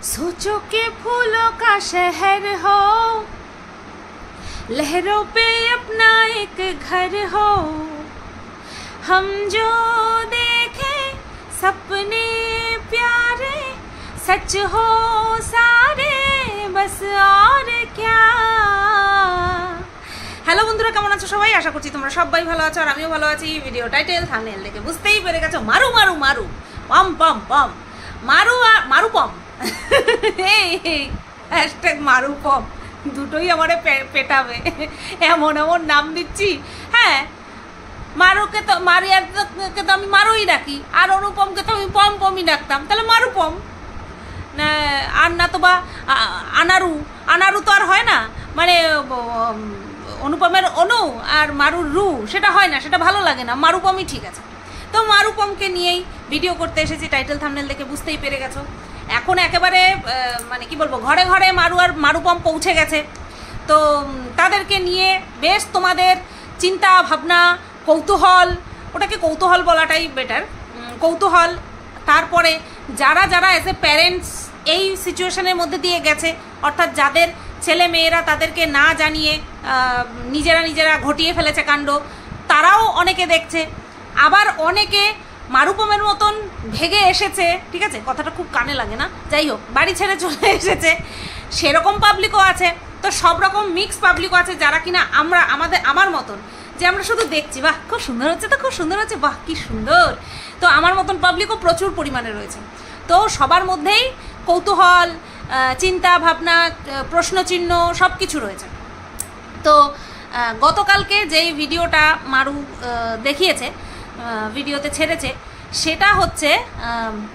सोचो कि फूलों का शहर हो, लहरों पे अपना एक घर हो, हम जो देखें सपने प्यारे सच हो सारे, बस और क्या। হ্যালো বন্ধুরা, কেমন আছো সবাই? আশা করছি তোমরা সবাই ভালো আছো আর আমিও ভালো আছি। ভিডিও টাইটেল থাম্বনেল দেখে বুঝতেই পেরে গেছো, মারু মারু মারু পম পম পম, মারু আর মারু পম। হ্যাশট্যাগ মারু পম দুটোই আমারে পেটাবে, এমন এমন নাম দিচ্ছি। হ্যাঁ, মারুকে তো মারিয়াকে তো আমি মারুই ডাকি, আর অনুপমকে তো আমি পম পমই ডাকতাম, তাহলে মারু পম না। আর না তো বা আনারু, আনারু তো আর হয় না, মানে অনুপমের অনু আর মারুর রু, সেটা হয় না, সেটা ভালো লাগে না। মারুপমই ঠিক আছে। তো মারুপমকে নিয়েই ভিডিও করতে এসেছি, টাইটেল থাম্বনেল দেখে বুঝতেই পেরে গেছো। এখন একেবারে মানে কি বলবো, ঘরে ঘরে মারু আর মারুপম পৌঁছে গেছে। তো তাদেরকে নিয়ে বেশ তোমাদের চিন্তা ভাবনা, কৌতূহল, ওটাকে কৌতূহল বলাটাই বেটার, কৌতূহল। তারপরে যারা যারা এজ এ প্যারেন্টস এই সিচুয়েশনের মধ্যে দিয়ে গেছে, অর্থাৎ যাদের ছেলে মেয়েরা তাদেরকে না জানিয়ে নিজেরা নিজেরা ঘটিয়ে ফেলেছে কাণ্ড, তারাও অনেকে দেখছে। আবার অনেকে মারুপমের মতন ভেগে এসেছে, ঠিক আছে, কথাটা খুব কানে লাগে না, যাই হোক, বাড়ি ছেড়ে চলে এসেছে, সেরকম পাবলিকও আছে। তো সব রকম মিক্স পাবলিকও আছে, যারা কিনা আমার মতন, যে আমরা শুধু দেখছি বাহ খুব সুন্দর হচ্ছে, তো খুব সুন্দর হচ্ছে, বাহ কি সুন্দর। তো আমার মতন পাবলিকও প্রচুর পরিমাণে রয়েছে। তো সবার মধ্যেই কৌতূহল, চিন্তা ভাবনা, প্রশ্নচিহ্ন সব কিছু রয়েছে। তো গতকালকে যেই ভিডিওটা মারু দেখিয়েছে, ভিডিওতে ছেড়েছে, সেটা হচ্ছে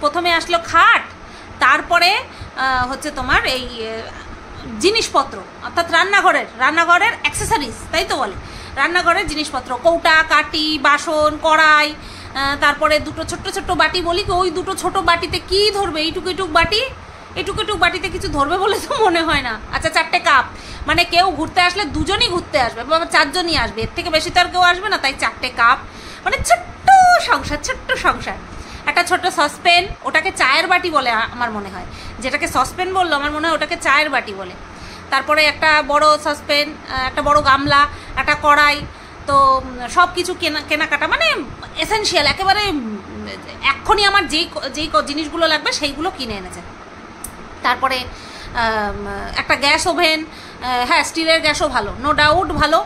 প্রথমে আসলো খাট, তারপরে হচ্ছে তোমার এই জিনিসপত্র, অর্থাৎ রান্নাঘরের অ্যাক্সেসরিজ, তাই তো বলে, রান্নাঘরের জিনিসপত্র, কৌটা কাটি, বাসন কড়াই, তারপরে দুটো ছোট্ট ছোট্ট বাটি। বলি ওই দুটো ছোট বাটিতে কি ধরবে? এইটুকু বাটিতে কিছু ধরবে বলে তো মনে হয় না। আচ্ছা, 4টে কাপ, মানে কেউ ঘুরতে আসলে দুজনই ঘুরতে আসবে, বা 4জনই আসবে, এর থেকে বেশি তো আর কেউ আসবে না, তাই 4টে কাপ, মানে ছোট্ট সংসার। একটা ছোট্ট সসপেন, ওটাকে চায়ের বাটি বলে আমার মনে হয়, যেটাকে সসপেন বললো আমার মনে হয় ওটাকে চায়ের বাটি বলে। তারপরে একটা বড় সসপেন, একটা বড় গামলা, একটা কড়াই। তো সব কিছু কেনাকাটা, মানে এসেনশিয়াল, একেবারে এক্ষুনি আমার যেই জিনিসগুলো লাগবে সেইগুলো কিনে এনেছে। তারপরে একটা গ্যাস ওভেন, হ্যাঁ স্টিলের গ্যাসও ভালো, নো ডাউট ভালো।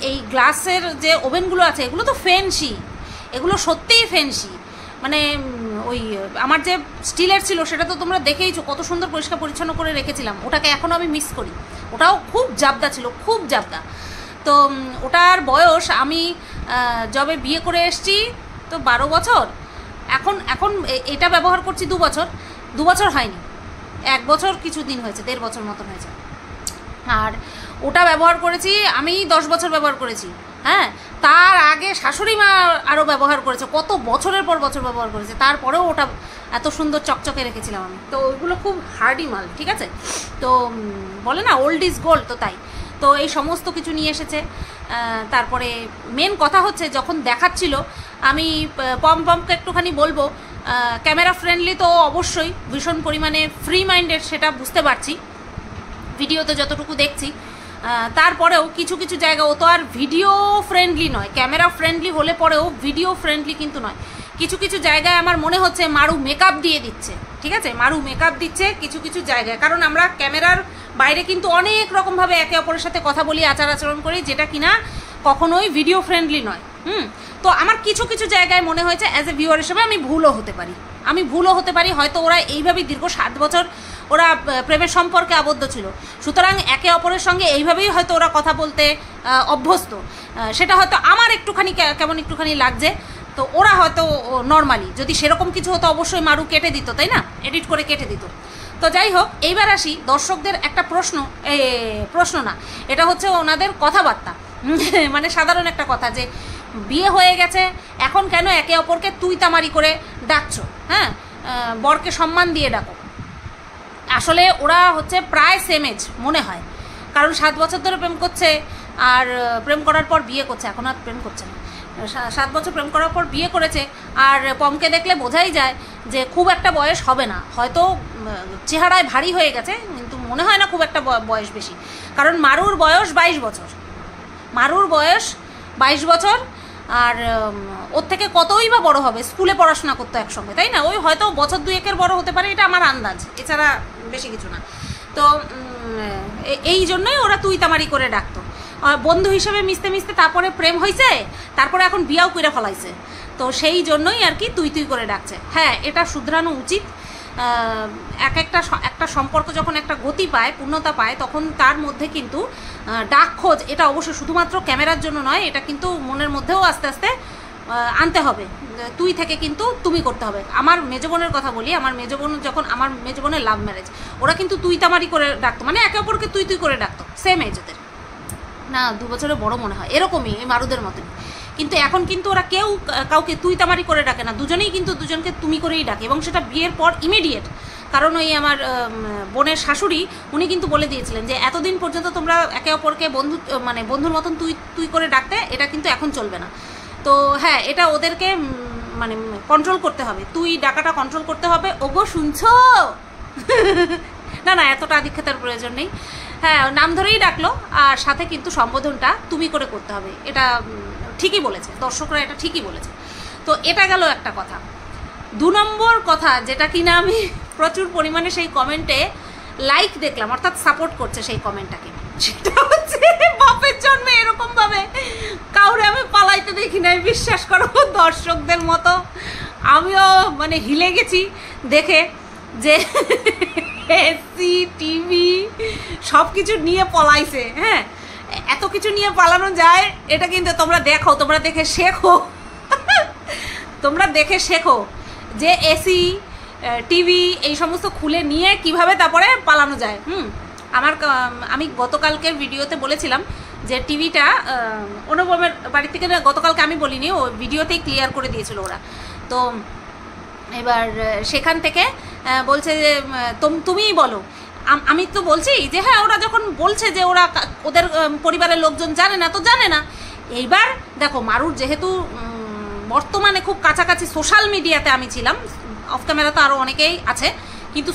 এই গ্লাসের যে ওভেনগুলো আছে এগুলো তো ফ্যান্সি, এগুলো সত্যিই ফ্যান্সি। মানে ওই আমার যে স্টিলের ছিল সেটা তো তোমরা দেখেইছো, কত সুন্দর পরিষ্কার পরিচ্ছন্ন করে রেখেছিলাম, ওটাকে এখনও আমি মিস করি। ওটাও খুব জাবদা ছিল, খুব জাবদা। তো ওটার বয়স, আমি যবে বিয়ে করে এসছি তো 12 বছর, এখন এটা ব্যবহার করছি 2 বছর, 2 বছর হয়নি, 1 বছর কিছু দিন হয়েছে, 1.5 বছর মতন হয়েছে। আর ওটা ব্যবহার করেছি আমি 10 বছর ব্যবহার করেছি। হ্যাঁ, তার আগে শাশুড়ি মা আরও ব্যবহার করেছে, কত বছরের পর বছর ব্যবহার করেছে, তারপরেও ওটা এত সুন্দর চকচকে রেখেছিলাম আমি। তো ওইগুলো খুব হার্ডি মাল, ঠিক আছে। তো বলে না ওল্ড ইজ গোল্ড, তো তাই। তো এই সমস্ত কিছু নিয়ে এসেছে। তারপরে মেন কথা হচ্ছে, যখন দেখাচ্ছিল, আমি পমকে একটুখানি বলবো, ক্যামেরা ফ্রেন্ডলি তো অবশ্যই, ভীষণ পরিমাণে ফ্রি মাইন্ডেড, সেটা বুঝতে পারছি ভিডিওতে যতটুকু দেখছি। তারপরেও কিছু কিছু জায়গা ও তো আর ভিডিও ফ্রেন্ডলি নয়, ক্যামেরা ফ্রেন্ডলি হলে পরেও ভিডিও ফ্রেন্ডলি কিন্তু নয়। কিছু কিছু জায়গায় আমার মনে হচ্ছে মারু মেকআপ দিয়ে দিচ্ছে, ঠিক আছে, মারু মেকআপ দিচ্ছে কিছু কিছু জায়গায়। কারণ আমরা ক্যামেরার বাইরে কিন্তু অনেক রকমভাবে একে অপরের সাথে কথা বলি, আচার আচরণ করি, যেটা কিনা কখনোই ভিডিও ফ্রেন্ডলি নয়। তো আমার কিছু কিছু জায়গায় মনে হয়েছে অ্যাজ এ ভিউয়ার হিসেবে আমি ভুলও হতে পারি, হয়তো ওরা এইভাবেই দীর্ঘ 7 বছর ওরা প্রেমের সম্পর্কে আবদ্ধ ছিল, সুতরাং একে অপরের সঙ্গে এইভাবেই হয়তো ওরা কথা বলতে অভ্যস্ত। সেটা হয়তো আমার একটুখানি লাগছে। তো ওরা হয়তো নর্মালি, যদি সেরকম কিছু হতো অবশ্যই মারু কেটে দিত, তাই না, এডিট করে কেটে দিত। তো যাই হোক, এইবার আসি দর্শকদের একটা প্রশ্ন না, এটা হচ্ছে ওনাদের কথাবার্তা, মানে সাধারণ একটা কথা, যে বিয়ে হয়ে গেছে এখন কেন একে অপরকে তুই তামারি করে ডাকছো? হ্যাঁ, বরকে সম্মান দিয়ে ডাকো। আসলে ওরা হচ্ছে প্রায় সেম এজ মনে হয়, কারণ 7 বছর ধরে প্রেম করছে, আর প্রেম করার পর বিয়ে করছে, এখন আর প্রেম করছে না। 7 বছর প্রেম করার পর বিয়ে করেছে। আর পমকে দেখলে বোঝাই যায় যে খুব একটা বয়স হবে না, হয়তো চেহারায় ভারী হয়ে গেছে, কিন্তু মনে হয় না খুব একটা বয়স বেশি। কারণ মারুর বয়স 22 বছর, মারুর বয়স 22 বছর। আর ওর থেকে কতই বা বড় হবে, স্কুলে পড়াশোনা করতো একসঙ্গে, তাই না? ওই হয়তো বছর 2-1 বড় হতে পারে, এটা আমার আন্দাজ, এছাড়া বেশি কিছু না। তো এই জন্যই ওরা তুই তামারি করে ডাকতো, বন্ধু হিসেবে মিশতে মিশতে তারপরে প্রেম হয়েছে, তারপরে এখন বিয়াও করে ফেলাইছে, তো সেই জন্যই আর কি তুই তুই করে ডাকছে। হ্যাঁ, এটা শুধরানো উচিত। একটা সম্পর্ক যখন একটা গতি পায়, পূর্ণতা পায়, তখন তার মধ্যে কিন্তু ডাক খোঁজ, এটা অবশ্য শুধুমাত্র ক্যামেরার জন্য নয়, এটা কিন্তু মনের মধ্যেও আস্তে আস্তে আনতে হবে। তুই থেকে কিন্তু তুমি করতে হবে। আমার মেজ বোনের কথা বলি, আমার মেজ বোন যখন, আমার মেজ বোনের লাভ ম্যারেজ, ওরা কিন্তু তুই তামারি করে ডাকতো, মানে একে অপরকে তুই তুই করে ডাকতো, সেম এজ ওদের, না 2 বছরের বড় মনে হয়, এরকমই এই মারুদের মতনই। কিন্তু এখন কিন্তু ওরা কেউ কাউকে তুই তামারি করে ডাকে না, দুজনেই কিন্তু দুজনকে তুমি করেই ডাকে, এবং সেটা বিয়ের পর ইমিডিয়েট। কারণ ওই আমার বোনের শাশুড়ি, উনি কিন্তু বলে দিয়েছিলেন যে এতদিন পর্যন্ত তোমরা একে অপরকে বন্ধুর মতন তুই তুই করে ডাকতে, এটা কিন্তু এখন চলবে না। তো হ্যাঁ, এটা ওদেরকে মানে কন্ট্রোল করতে হবে, তুই ডাকাটা কন্ট্রোল করতে হবে। ওগো শুনছো? না, এতটা আধিক্ষেতার প্রয়োজন নেই। হ্যাঁ, নাম ধরেই ডাকলো, আর সাথে কিন্তু সম্বোধনটা তুমি করে করতে হবে, এটা ঠিকই বলেছে দর্শকরা, এটা ঠিকই বলেছে। তো এটা গেল একটা কথা। 2 নম্বর কথা, যেটা কিনা আমি প্রচুর পরিমাণে সেই কমেন্টে লাইক দেখলাম, অর্থাৎ সাপোর্ট করছে সেই কমেন্টটাকে, সেটা হচ্ছে বাপের জন্মে এরকমভাবে কাউরে আমি পালাইতে দেখি নাই, বিশ্বাস করো দর্শকদের মতো। আমিও মানে হিলে গেছি দেখে যে এসি টিভি সব কিছু নিয়ে পলাইছে। হ্যাঁ, এত কিছু নিয়ে পালানো যায়, এটা কিন্তু তোমরা দেখো, তোমরা দেখে শেখো, তোমরা দেখে শেখো যে এসি টিভি এই সমস্ত খুলে নিয়ে কিভাবে তারপরে পালানো যায়। আমি গতকালকের ভিডিওতে বলেছিলাম যে টিভিটা অনুপমের বাড়ি থেকে, গতকালকে আমি বলিনি, ও ভিডিওতেই ক্লিয়ার করে দিয়েছিল ওরা। তো এবার সেখান থেকে বলছে যে তুমিই বলো। আমি তো বলছি যে হ্যাঁ, ওরা যখন বলছে যে ওরা ওদের পরিবারের লোকজন জানে না, তো জানে না। এইবার দেখো, মারুর যেহেতু বর্তমানে খুব কাছাকাছি সোশ্যাল মিডিয়াতে আমি ছিলাম, অফ ক্যামেরা তো আরও অনেকেই আছে, কিন্তু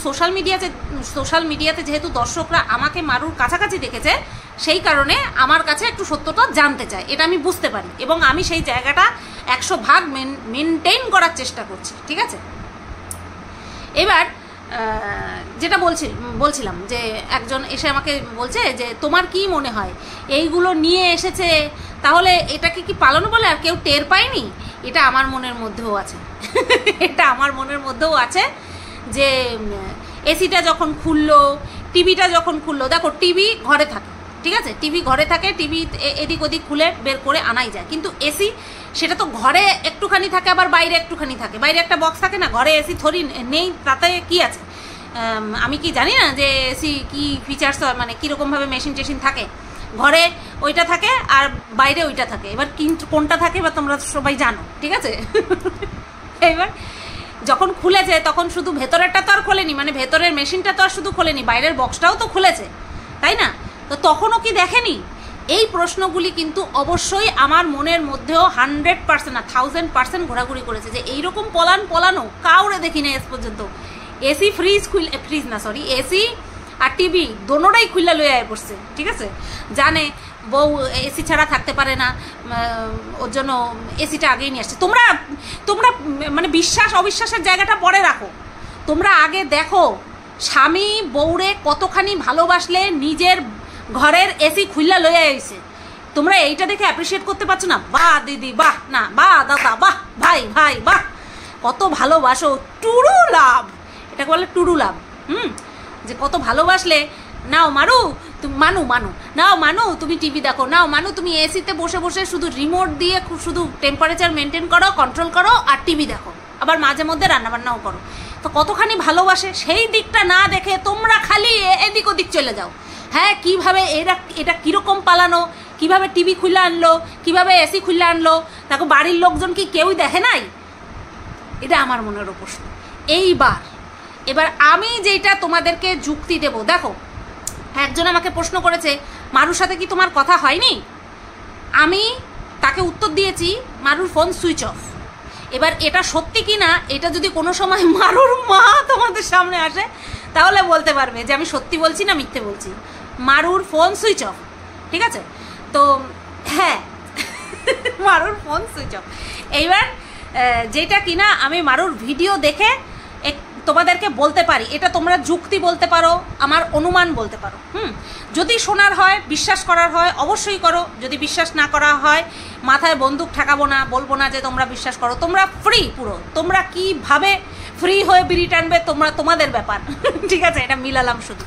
সোশ্যাল মিডিয়াতে যেহেতু দর্শকরা আমাকে মারুর কাছাকাছি দেখেছে, সেই কারণে আমার কাছে একটু সত্যটা জানতে চায়, এটা আমি বুঝতে পারি, এবং আমি সেই জায়গাটা 100% মেনটেন করার চেষ্টা করছি, ঠিক আছে? এবার যেটা বলছিলাম যে একজন এসে আমাকে বলছে যে তোমার কি মনে হয় এইগুলো নিয়ে এসেছে, তাহলে এটাকে কি পালানো বলে, আর কেউ টের পায়নি? এটা আমার মনের মধ্যেও আছে, এটা আমার মনের মধ্যেও আছে যে এসিটা যখন খুললো, টিভিটা যখন খুললো, দেখো টিভি ঘরে থাকে, ঠিক আছে, টিভি ঘরে থাকে, টিভি এদিক ওদিক খুলে বের করে আনাই যায়, কিন্তু এসি সেটা তো ঘরে একটুখানি থাকে, আবার বাইরে একটুখানি থাকে, বাইরে একটা বক্স থাকে না, ঘরে এসি থরি নেই, তাতে কি আছে? আমি কি জানি না যে এসি কি ফিচার্স, মানে কীরকমভাবে মেশিন টেশিন থাকে, ঘরে ওইটা থাকে আর বাইরে ওইটা থাকে, এবার কিন্তু কোনটা থাকে বা তোমরা সবাই জানো, ঠিক আছে? এবার যখন খুলেছে তখন শুধু ভেতরেরটা তো আর খোলেনি, মানে ভেতরের মেশিনটা তো আর শুধু খোলেনি, বাইরের বক্সটাও তো খুলেছে, তাই না? তো তখনও কি দেখেনি? এই প্রশ্নগুলি কিন্তু অবশ্যই আমার মনের মধ্যেও 100% না 1000% ঘোরাঘুরি করেছে, যে এইরকম পলানো কাউরে দেখি না আজ পর্যন্ত। এসি এসি আর টিভি দোনোটাই খুললা লয়ে আয় পড়ছে, ঠিক আছে? জানে বউ এসি ছাড়া থাকতে পারে না, ওর জন্য এসিটা আগেই নিয়ে আসছে। তোমরা মানে বিশ্বাস অবিশ্বাসের জায়গাটা পরে রাখো, তোমরা আগে দেখো স্বামী বউরে কতখানি ভালোবাসলে নিজের ঘরের এসি খুললা লয়ে আইছে। তোমরা এইটা দেখে অ্যাপ্রিসিয়েট করতে পারছো না? বাহ দিদি, বাহ, না বাহ দাদা, বাহ ভাই বাহ, কত ভালোবাসো, টুরু লাভ, এটাকে বলে টুরু লাভ। যে কত ভালোবাসলে, নাও মারু তুমি, মানু নাও মানু তুমি টিভি দেখো, নাও মানু তুমি এসিতে বসে বসে শুধু রিমোট দিয়ে শুধু টেম্পারেচার মেনটেন করো, কন্ট্রোল করো, আর টিভি দেখো, আবার মাঝে মধ্যে রান্নাবান্নাও করো। তো কতখানি ভালোবাসে, সেই দিকটা না দেখে তোমরা খালি এদিক ওদিক চলে যাও। হ্যাঁ, কীভাবে এটা কীরকম পালানো, কিভাবে টিভি খুলে আনলো, কিভাবে এসি খুলে আনলো, দেখো বাড়ির লোকজন কি কেউই দেখে নাই? এটা আমার মনের প্রশ্ন। এবার আমি যেটা তোমাদেরকে যুক্তি দেব, দেখো একজন আমাকে প্রশ্ন করেছে, মারুর সাথে কি তোমার কথা হয়নি? আমি তাকে উত্তর দিয়েছি মারুর ফোন সুইচ অফ। এবার এটা সত্যি কি না, এটা যদি কোনো সময় মারুর মা তোমাদের সামনে আসে তাহলে বলতে পারবে যে আমি সত্যি বলছি না মিথ্যে বলছি। মারুর ফোন সুইচ অফ, ঠিক আছে? তো হ্যাঁ, মারুর ফোন সুইচ অফ। এইবার যেটা কিনা আমি মারুর ভিডিও দেখে তোমাদেরকে বলতে পারি, এটা তোমরা যুক্তি বলতে পারো, আমার অনুমান বলতে পারো। যদি শোনার হয়, বিশ্বাস করার হয় অবশ্যই করো। যদি বিশ্বাস না করা হয়, মাথায় বন্দুক ঠেকাবো না, বলবো না যে তোমরা বিশ্বাস করো। তোমরা ফ্রি, পুরো তোমরা কীভাবে ফ্রি হয়ে বিড়ি টানবে তোমাদের ব্যাপার, ঠিক আছে? এটা মিলালাম শুধু।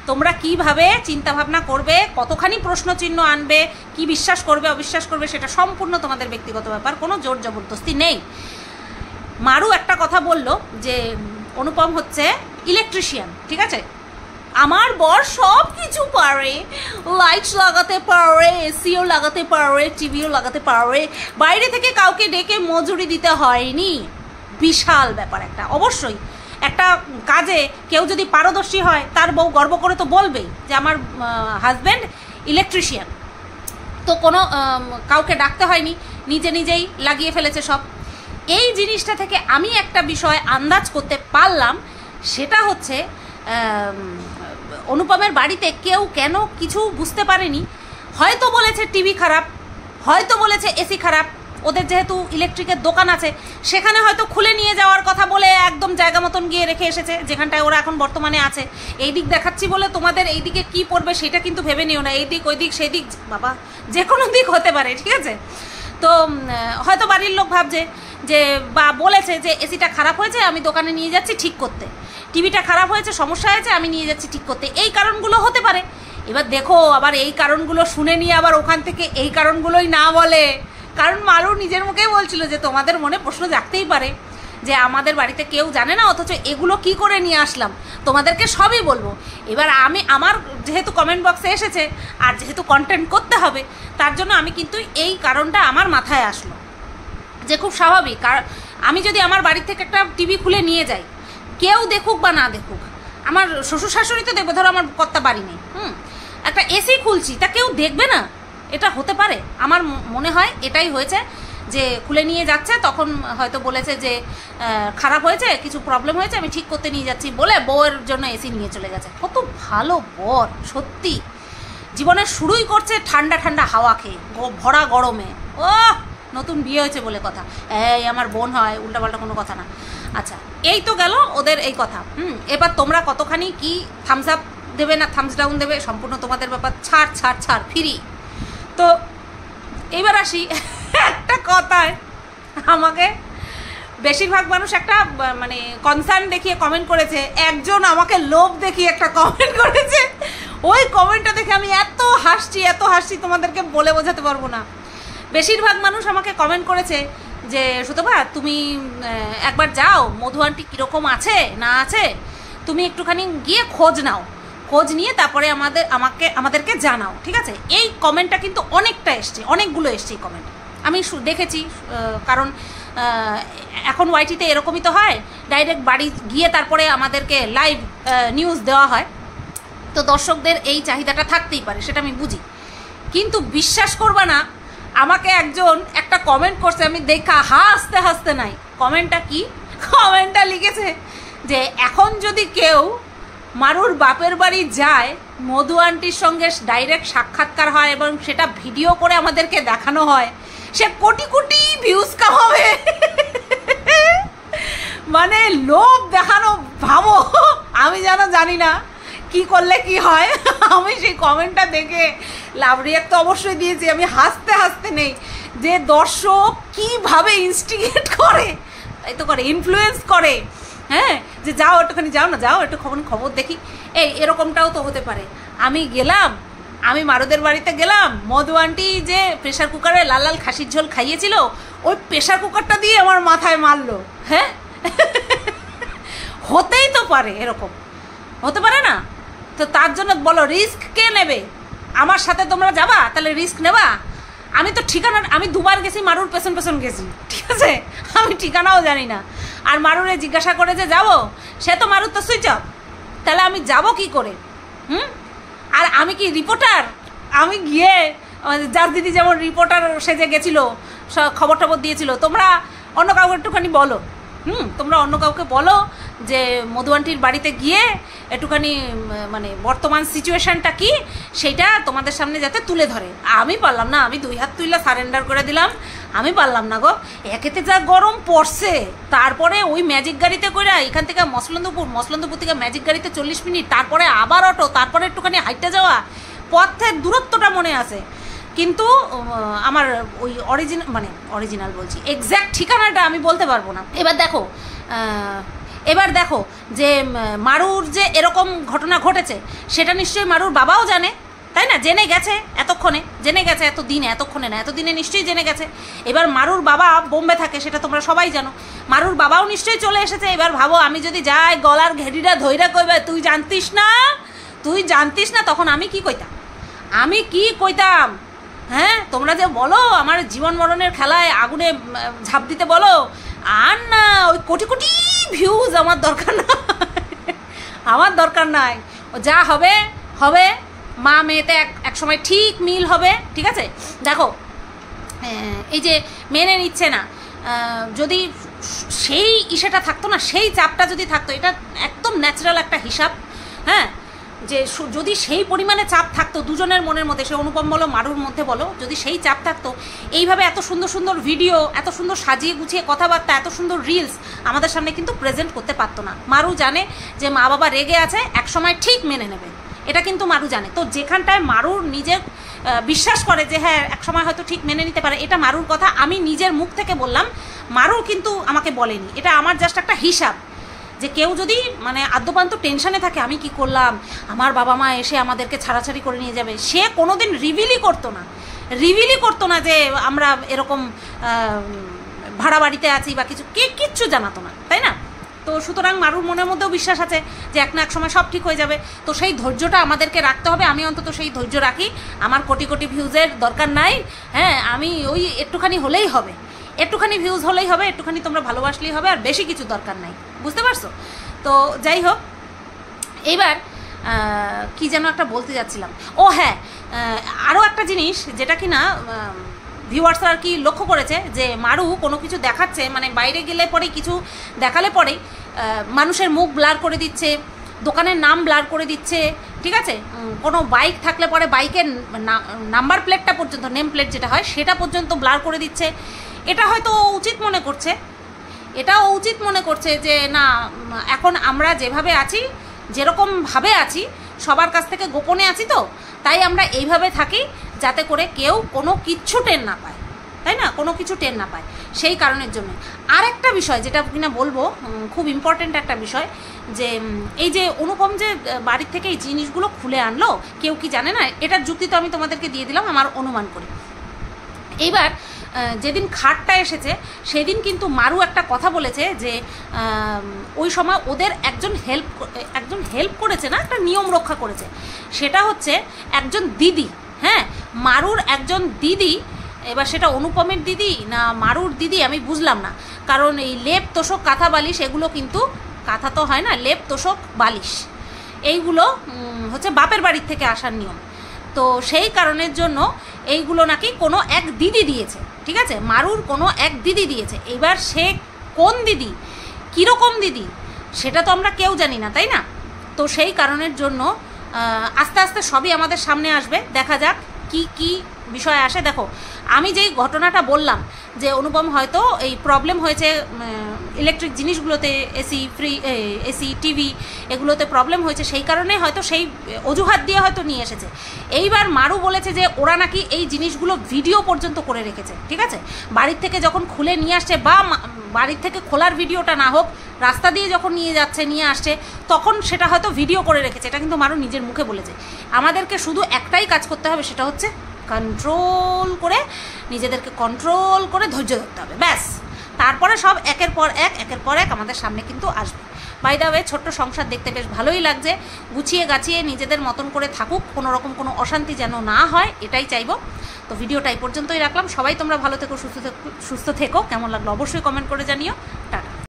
তোমরা কীভাবে চিন্তাভাবনা করবে, কতখানি প্রশ্নচিহ্ন আনবে, কি বিশ্বাস করবে অবিশ্বাস করবে, সেটা সম্পূর্ণ তোমাদের ব্যক্তিগত ব্যাপার, কোনো জোর জবরদস্তি নেই। মারু একটা কথা বলল যে অনুপম হচ্ছে ইলেকট্রিশিয়ান, ঠিক আছে? আমার বর সব কিছু পারে, লাইটস লাগাতে পারে, এসিও লাগাতে পারে, টিভিও লাগাতে পারে, বাইরে থেকে কাউকে ডেকে মজুরি দিতে হয়নি। বিশাল ব্যাপার একটা। অবশ্যই একটা কাজে কেউ যদি পারদর্শী হয় তার বউ গর্ব করে তো বলবেই যে আমার হাজব্যান্ড ইলেকট্রিশিয়ান। তো কোনো কাউকে ডাকতে হয়নি, নিজে নিজেই লাগিয়ে ফেলেছে সব। এই জিনিসটা থেকে আমি একটা বিষয় আন্দাজ করতে পারলাম, সেটা হচ্ছে অনুপমের বাড়িতে কেউ কেন কিছু বুঝতে পারেনি। হয়তো বলেছে টিভি খারাপ, হয়তো বলেছে এসি খারাপ, ওদের যেহেতু ইলেকট্রিকের দোকান আছে সেখানে হয়তো খুলে নিয়ে যাওয়ার কথা বলে একদম জায়গা মতন গিয়ে রেখে এসেছে যেখানটায় ওরা এখন বর্তমানে আছে। এই দিক দেখাচ্ছি বলে তোমাদের এই দিকে কী পড়বে সেটা কিন্তু ভেবে নিও না। এই দিক ওই দিক সেই দিক বাবা যে কোনো দিক হতে পারে, ঠিক আছে? তো হয়তো বাড়ির লোক ভাবছে যে বা বলেছে যে এসিটা খারাপ হয়েছে আমি দোকানে নিয়ে যাচ্ছি ঠিক করতে, টিভিটা খারাপ হয়েছে সমস্যা হয়েছে আমি নিয়ে যাচ্ছি ঠিক করতে, এই কারণগুলো হতে পারে। এবার দেখো আবার এই কারণগুলো শুনে নিয়ে আবার ওখান থেকে এই কারণগুলোই না বলে, কারণ মারু নিজের মুখেই বলছিল যে তোমাদের মনে প্রশ্ন জাগতেই পারে যে আমাদের বাড়িতে কেউ জানে না, অথচ এগুলো কি করে নিয়ে আসলাম, তোমাদেরকে সবই বলবো। এবার আমার যেহেতু কমেন্ট বক্সে এসেছে আর যেহেতু কন্টেন্ট করতে হবে, তার জন্য আমি কিন্তু এই কারণটা আমার মাথায় আসলো যে খুব স্বাভাবিক। কারণ আমি যদি আমার বাড়ির থেকে একটা টিভি খুলে নিয়ে যাই, কেউ দেখুক বা না দেখুক, আমার শ্বশুর শাশুড়ি তো দেখবে, ধরো আমার কর্তা বাড়ি নেই, একটা এসি খুলছি তা কেউ দেখবে না, এটা হতে পারে। আমার মনে হয় এটাই হয়েছে যে খুলে নিয়ে যাচ্ছে, তখন হয়তো বলেছে যে খারাপ হয়েছে, কিছু প্রবলেম হয়েছে, আমি ঠিক করতে নিয়ে যাচ্ছি বলে বউয়ের জন্য এসি নিয়ে চলে গেছে। কত ভালো বর, সত্যি জীবনের শুরুই করছে ঠান্ডা ঠান্ডা হাওয়া খেয়ে, ভরা গরমে। ও নতুন বিয়ে হয়েছে বলে কথা, এই আমার বোন হয়, উল্টাপাল্টা কোনো কথা না। আচ্ছা, এই তো গেল ওদের এই কথা। এবার তোমরা কতখানি কি থামস আপ দেবে না থামস ডাউন দেবে সম্পূর্ণ তোমাদের ব্যাপার। ছাড় ছাড় ছাড়, ফ্রি। তো এইবার আসি একটা কথায়, আমাকে বেশিরভাগ মানুষ একটা মানে কনসার্ন দেখিয়ে কমেন্ট করেছে, একজন আমাকে লোভ দেখিয়ে একটা কমেন্ট করেছে। ওই কমেন্টটা দেখে আমি এত হাসছি তোমাদেরকে বলে বোঝাতে পারবো না। বেশিরভাগ মানুষ আমাকে কমেন্ট করেছে যে সুতপা তুমি একবার যাও, মধু আন্টি কীরকম আছে না আছে তুমি একটুখানি গিয়ে খোঁজ নাও, খোঁজ নিয়ে তারপরে আমাদেরকে জানাও, ঠিক আছে? এই কমেন্টটা কিন্তু অনেকটা এসছে, অনেকগুলো এসছে কমেন্ট, আমি দেখেছি। কারণ এখন ওয়াইটিতে এরকমই তো হয়, ডাইরেক্ট বাড়ি গিয়ে তারপরে আমাদেরকে লাইভ নিউজ দেওয়া হয়, তো দর্শকদের এই চাহিদাটা থাকতেই পারে, সেটা আমি বুঝি। কিন্তু বিশ্বাস করবা না, আমাকে একজন একটা কমেন্ট করছে, আমি দেখা হাসতে নাই। কমেন্টটা কি? কমেন্টটা লিখেছে যে এখন যদি কেউ মারুর বাপের বাড়ি যায়, মধু আন্টির সঙ্গে ডাইরেক্ট সাক্ষাৎকার হয় এবং সেটা ভিডিও করে আমাদেরকে দেখানো হয়, সে কোটি কোটি ভিউজ কামাবে। মানে লোভ দেখানো, ভাবো। আমি যেন জানি না কি করলে কি হয়। আমি সেই কমেন্টটা দেখে লাভ রিয়াক্ট তো অবশ্যই দিয়েছি, আমি হাসতে নেই যে দর্শক কিভাবে ইনস্টিগেট করে, তাই তো করে, ইনফ্লুয়েন্স করে। হ্যাঁ, যে যাও একটুখানি, যাও না, যাও একটু খবর দেখি। এরকমটাও তো হতে পারে। আমি মারুদের বাড়িতে গেলাম, মধু আন্টি যে প্রেশার কুকারে লাল লাল খাসির ঝোল খাইয়েছিল, ওই প্রেশার কুকারটা দিয়ে আমার মাথায় মারলো। হ্যাঁ, হতেই তো পারে, এরকম হতে পারে না? তো তার জন্য বলো রিস্ক কে নেবে? আমার সাথে তোমরা যাবা, তাহলে রিস্ক নেবা? আমি তো ঠিকানা, আমি দুবার গেছি, মারুর পেছন গেছি, ঠিক আছে? আমি ঠিকানাও জানি না। আর মারুরে জিজ্ঞাসা করে যে যাবো, সে তো মারুর তো সুইচ অফ, তাহলে আমি যাব কি করে? আর আমি কি রিপোর্টার? আমি গিয়ে যার দিদি যেমন রিপোর্টার সেজে গেছিলো, খবর টবর দিয়েছিল, তোমরা অন্য কাউকে একটুখানি বলো, তোমরা অন্য কাউকে বলো যে মধু আন্টির বাড়িতে গিয়ে একটুখানি মানে বর্তমান সিচুয়েশানটা কি সেইটা তোমাদের সামনে যাতে তুলে ধরে। আমি পারলাম না, আমি 2 হাত তুলে সারেন্ডার করে দিলাম, আমি পারলাম না গো। একেতে যা গরম পড়ছে, তারপরে ওই ম্যাজিক গাড়িতে করে এখান থেকে মসলন্দপুর থেকে ম্যাজিক গাড়িতে 40 মিনিট, তারপরে আবার অটো, তারপরে একটুখানি হাইটে যাওয়া, পথের দূরত্বটা মনে আছে, কিন্তু আমার ওই অরিজিনাল বলছি এক্স্যাক্ট ঠিকানাটা আমি বলতে পারবো না। এবার দেখো যে মারুর যে এরকম ঘটনা ঘটেছে সেটা নিশ্চয়ই মারুর বাবাও জানে, তাই না? জেনে গেছে এতক্ষণে, এতদিনে নিশ্চয়ই জেনে গেছে। এবার মারুর বাবা বোম্বে থাকে, সেটা তোমরা সবাই জানো। মারুর বাবাও নিশ্চয়ই চলে এসেছে। এবার ভাবো, আমি যদি যাই গলার ঘেরিটা ধইরা কইবে তুই জানতিস না, তখন আমি কি কইতাম? হ্যাঁ, তোমরা যে বলো আমার জীবন মরণের খেলায় আগুনে ঝাঁপ দিতে বলো, আর না ওই কোটি কোটি ভিউজ আমার দরকার নাই। ও যা হবে হবে, মা মেয়েতে এক সময় ঠিক মিল হবে, ঠিক আছে? দেখো, এই যে মেনে নিচ্ছে না, যদি সেই ইসেটা থাকতো না, সেই চাপটা যদি থাকতো, এটা একদম ন্যাচারাল একটা হিসাব, হ্যাঁ, যে যদি সেই পরিমাণে চাপ থাকতো দুজনের মনের মধ্যে, সে অনুপম বলো মারুর মধ্যে বলো, যদি সেই চাপ থাকতো, এইভাবে এত সুন্দর সুন্দর ভিডিও, এত সুন্দর সাজিয়ে গুছিয়ে কথাবার্তা, এত সুন্দর রিলস আমাদের সামনে কিন্তু প্রেজেন্ট করতে পারতো না। মারু জানে যে মা বাবা রেগে আছে, একসময় ঠিক মেনে নেবে, এটা কিন্তু মারু জানে। তো যেখানটায় মারুর নিজের বিশ্বাস করে যে হ্যাঁ একসময় হয়তো ঠিক মেনে নিতে পারে, এটা মারুর কথা, আমি নিজের মুখ থেকে বললাম, মারুর কিন্তু আমাকে বলেনি। এটা আমার জাস্ট একটা হিসাব, যে কেউ যদি মানে আদ্যপান্ত টেনশানে থাকে আমি কি করলাম, আমার বাবা মা এসে আমাদেরকে ছাড়াছাড়ি করে নিয়ে যাবে, সে কোনোদিন রিভিলই করতো না যে আমরা এরকম ভাড়া বাড়িতে আছি বা কিচ্ছু জানাতো না, তাই না? তো সুতরাং মারুর মনের মধ্যেও বিশ্বাস আছে যে এক না এক সময় সব ঠিক হয়ে যাবে। তো সেই ধৈর্যটা আমাদেরকে রাখতে হবে। আমি অন্তত সেই ধৈর্য রাখি। আমার কোটি কোটি ভিউজের দরকার নাই, হ্যাঁ, আমি ওই একটুখানি হলেই হবে, একটুখানি ভিউজ হলেই হবে, একটুখানি তোমরা ভালোবাসলেই হবে, আর বেশি কিছু দরকার নাই, বুঝতে পারছো? তো যাই হোক, এইবার কি যেন একটা বলতে যাচ্ছিলাম, ও হ্যাঁ, আরও একটা জিনিস যেটা কি না ভিউয়ার্সরা আর কি লক্ষ্য করেছে, যে মারু কোনো কিছু দেখাচ্ছে, মানে বাইরে গেলে পরে কিছু দেখালে পরেই মানুষের মুখ ব্লার করে দিচ্ছে, দোকানের নাম ব্লার করে দিচ্ছে, ঠিক আছে? কোনো বাইক থাকলে পরে বাইকের নাম্বার প্লেটটা পর্যন্ত, নেম প্লেট যেটা হয় সেটা পর্যন্ত ব্লার করে দিচ্ছে। এটা হয়তো উচিত মনে করছে যে না, এখন আমরা যেভাবে আছি, যেরকমভাবে আছি, সবার কাছ থেকে গোপনে আছি, তো তাই আমরা এইভাবে থাকি যাতে করে কেউ কোনো কিচ্ছু টের না পায়, তাই না? কোনো কিছু টের না পায়, সেই কারণের জন্য। আর একটা বিষয় যেটা কিনা বলবো, খুব ইম্পর্টেন্ট একটা বিষয়, যে এই যে অনুপম যে বাড়ির থেকে এই জিনিসগুলো খুলে আনলো, কেউ কি জানে না, এটার যুক্তি তো আমি তোমাদেরকে দিয়ে দিলাম আমার অনুমান করে। এইবার যেদিন খাটটা এসেছে সেদিন কিন্তু মারু একটা কথা বলেছে, যে ওই সময় ওদের একজন হেল্প করেছে না, একটা নিয়ম রক্ষা করেছে, সেটা হচ্ছে একজন দিদি, হ্যাঁ, মারুর একজন দিদি। এবার সেটা অনুপমের দিদি না মারুর দিদি আমি বুঝলাম না, কারণ এই লেপ তোষক কাঁথা বালিশ এগুলো কিন্তু, কাঁথা তো হয় না, লেপ তোষক বালিশ এইগুলো হচ্ছে বাপের বাড়ির থেকে আসার নিয়ম। তো সেই কারণের জন্য এইগুলো নাকি কোনো এক দিদি দিয়েছে, ঠিক আছে? মারুর কোনো এক দিদি দিয়েছে। এবার সে কোন দিদি, কীরকম দিদি, সেটা তো আমরা কেউ জানি না, তাই না? তো সেই কারণের জন্য আস্তে আস্তে সবই আমাদের সামনে আসবে, দেখা যাক কি বিষয় আসে। দেখো, আমি যেই ঘটনাটা বললাম যে অনুপম হয়তো এই প্রবলেম হয়েছে ইলেকট্রিক জিনিসগুলোতে, এসি টিভি এগুলোতে প্রবলেম হয়েছে, সেই কারণে হয়তো সেই অজুহাত দিয়ে হয়তো নিয়ে এসেছে। এইবার মারু বলেছে যে ওরা নাকি এই জিনিসগুলো ভিডিও পর্যন্ত করে রেখেছে, ঠিক আছে? বাড়ির থেকে যখন খুলে নিয়ে আসছে, বা বাড়ির থেকে খোলার ভিডিওটা না হোক, রাস্তা দিয়ে যখন নিয়ে আসছে তখন সেটা হয়তো ভিডিও করে রেখেছে। এটা কিন্তু মারু নিজের মুখে বলেছে। আমাদেরকে শুধু একটাই কাজ করতে হবে, সেটা হচ্ছে নিজেদেরকে কন্ট্রোল করে ধৈর্য ধরতে হবে, ব্যাস। তারপরে সব একের পর এক আমাদের সামনে কিন্তু আসবে। বাই দ্য ওয়ে, ছোট্ট সংসার দেখতে বেশ ভালোই লাগছে। গুছিয়ে গাছিয়ে নিজেদের মতন করে থাকুক, কোনো রকম কোনো অশান্তি যেন না হয়, এটাই চাইবো। তো ভিডিওটা এই পর্যন্তই রাখলাম। সবাই তোমরা ভালো থেকো, সুস্থ থেকো। কেমন লাগলো অবশ্যই কমেন্ট করে জানিও। টাটা।